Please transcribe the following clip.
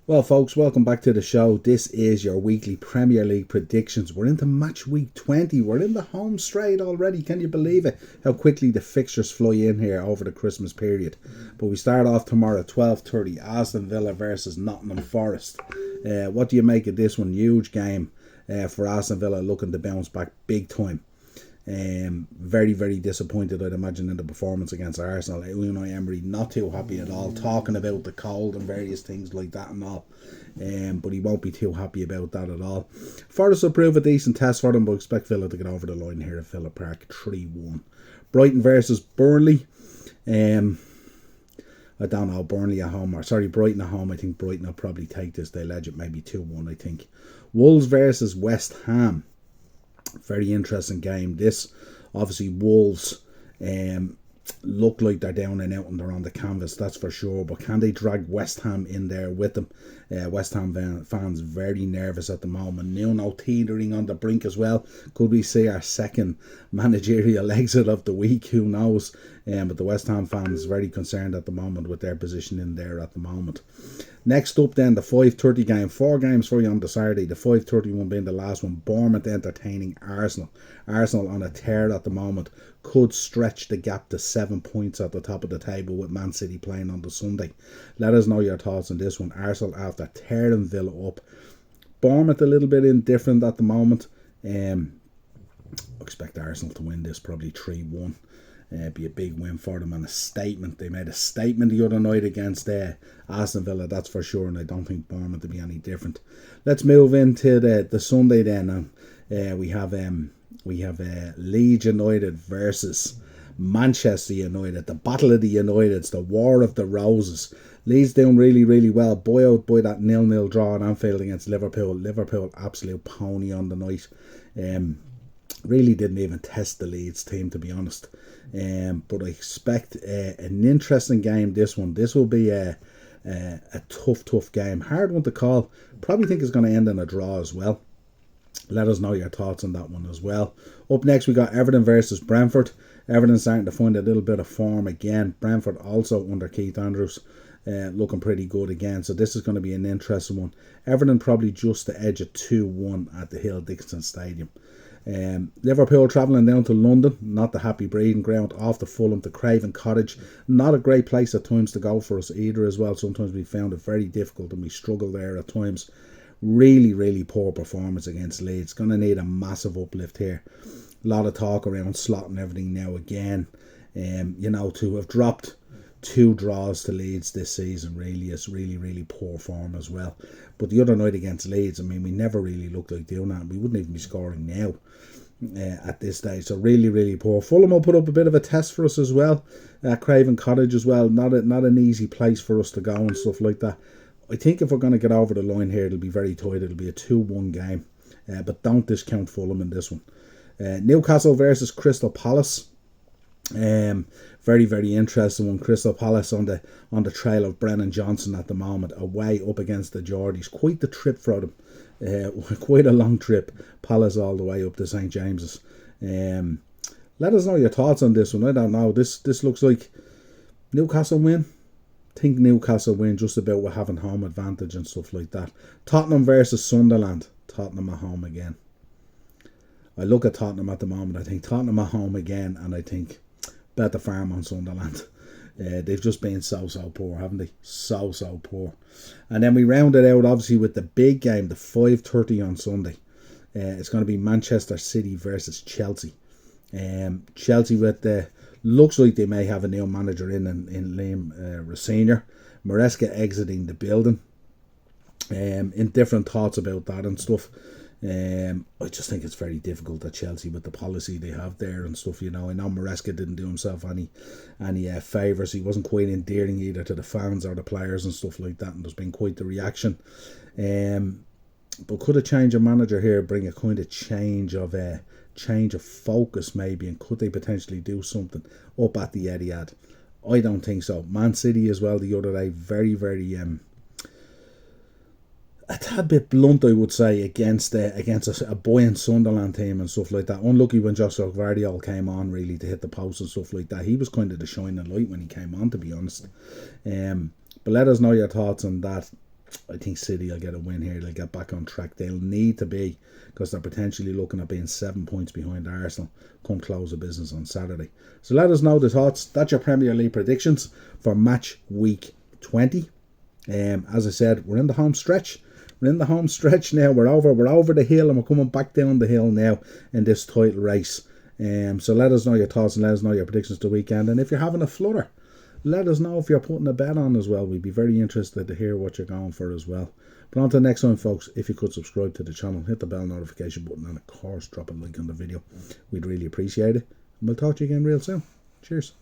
Well, folks, welcome back to the show. This is your weekly Premier League predictions. We're into match week 20. We're in the home straight already. Can you believe it? How quickly the fixtures fly in here over the Christmas period. But we start off tomorrow at 12:30. Aston Villa versus Nottingham Forest. What do you make of this one? Huge game for Aston Villa, looking to bounce back big time. Very, very disappointed, I'd imagine, in the performance against Arsenal. Unai Emery not too happy at all, talking about the cold and various things like that and all. But he won't be too happy about that at all. Forest will prove a decent test for them, but expect Villa to get over the line here at Villa Park 3-1. Brighton versus Burnley. I don't know, Brighton at home. I think Brighton will probably take this. They'll edge it maybe 2-1, I think. Wolves versus West Ham. Very interesting game. This, obviously, Wolves look like they're down and out and they're on the canvas, that's for sure. But can they drag West Ham in there with them? West Ham fans very nervous at the moment. Nuno teetering on the brink as well. Could we see our second managerial exit of the week? Who knows? But the West Ham fans very concerned at the moment with their position in there at the moment. Next up then, the 5:30 game. 4 games for you on the Saturday. The 5:30 one being the last one. Bournemouth entertaining Arsenal. Arsenal on a tear at the moment. Could stretch the gap to 7 points at the top of the table with Man City playing on the Sunday. Let us know your thoughts on this one. Arsenal after tearing Villa up. Bournemouth a little bit indifferent at the moment. I expect Arsenal to win this, probably 3-1. Be a big win for them and a statement. They made a statement the other night against Aston Villa, that's for sure, and I don't think Bournemouth will be any different. Let's move into the Sunday then. We have Leeds United versus Manchester United. The Battle of the Uniteds, the War of the Roses. Leeds doing really, really well. Boy out by that 0-0 draw at Anfield against Liverpool. Liverpool absolute pony on the night. Really didn't even test the Leeds team, to be honest. But I expect an interesting game, this one. This will be a tough game. Hard one to call. Probably think it's going to end in a draw as well. Let us know your thoughts on that one as well. Up next, we got Everton versus Brentford. Everton starting to find a little bit of form again. Brentford also under Keith Andrews. Looking pretty good again. So this is going to be an interesting one. Everton probably just to edge a 2-1 at the Hill Dixon Stadium. Liverpool travelling down to London, not the happy breeding ground, off to Fulham to Craven Cottage. Not a great place at times to go for us either as well. Sometimes we found it very difficult and we struggle there at times. Really, really poor performance against Leeds. Going to need a massive uplift here. A lot of talk around slot and everything now again. To have dropped 2 draws to Leeds this season really is really, really poor form as well. But the other night against Leeds, I mean, we never really looked like doing that. We wouldn't even be scoring now at this stage. So really, really poor. Fulham will put up a bit of a test for us as well. Craven Cottage as well. Not an easy place for us to go and stuff like that. I think if we're going to get over the line here, it'll be very tight. It'll be a 2-1 game. But don't discount Fulham in this one. Newcastle versus Crystal Palace. Very, very interesting one. Crystal Palace on the trail of Brennan Johnson at the moment, away up against the Geordies. Quite the trip for them. Quite a long trip. Palace all the way up to St James's. Let us know your thoughts on this one. I don't know. This looks like Newcastle win. Think Newcastle win just about with having home advantage and stuff like that. Tottenham versus Sunderland. Tottenham at home again. I look at Tottenham at the moment. I think Tottenham at home again, and I think bet the farm on Sunderland. They've just been so poor, haven't they? So poor. And then we round it out obviously with the big game, the 5:30 on Sunday. It's going to be Manchester City versus Chelsea. Chelsea with the looks like they may have a new manager in Liam Rossinier. Maresca exiting the building. In different thoughts about that and stuff. I just think it's very difficult at Chelsea with the policy they have there and stuff. I know Maresca didn't do himself any favours. He wasn't quite endearing either to the fans or the players and stuff like that, and there's been quite the reaction. But could a change of manager here bring a kind of change of focus maybe, and could they potentially do something up at the Etihad? I don't think so. Man City as well the other day, very, very a tad bit blunt, I would say, against a buoyant Sunderland team and stuff like that. Unlucky when Joshua Gvardiol came on really to hit the post and stuff like that. He was kind of the shining light when he came on, to be honest. But let us know your thoughts on that. I think City will get a win here. They'll get back on track. They'll need to be, because they're potentially looking at being 7 points behind Arsenal come close of business on Saturday. So let us know the thoughts. That's your Premier League predictions for match week 20. As I said, we're in the home stretch. We're in the home stretch now. We're over the hill, and we're coming back down the hill now in this title race. So let us know your thoughts and let us know your predictions the weekend. And if you're having a flutter, let us know if you're putting a bet on as well. We'd be very interested to hear what you're going for as well. But on to the next one, folks. If you could subscribe to the channel, hit the bell notification button, and of course drop a like on the video. We'd really appreciate it. And we'll talk to you again real soon. Cheers.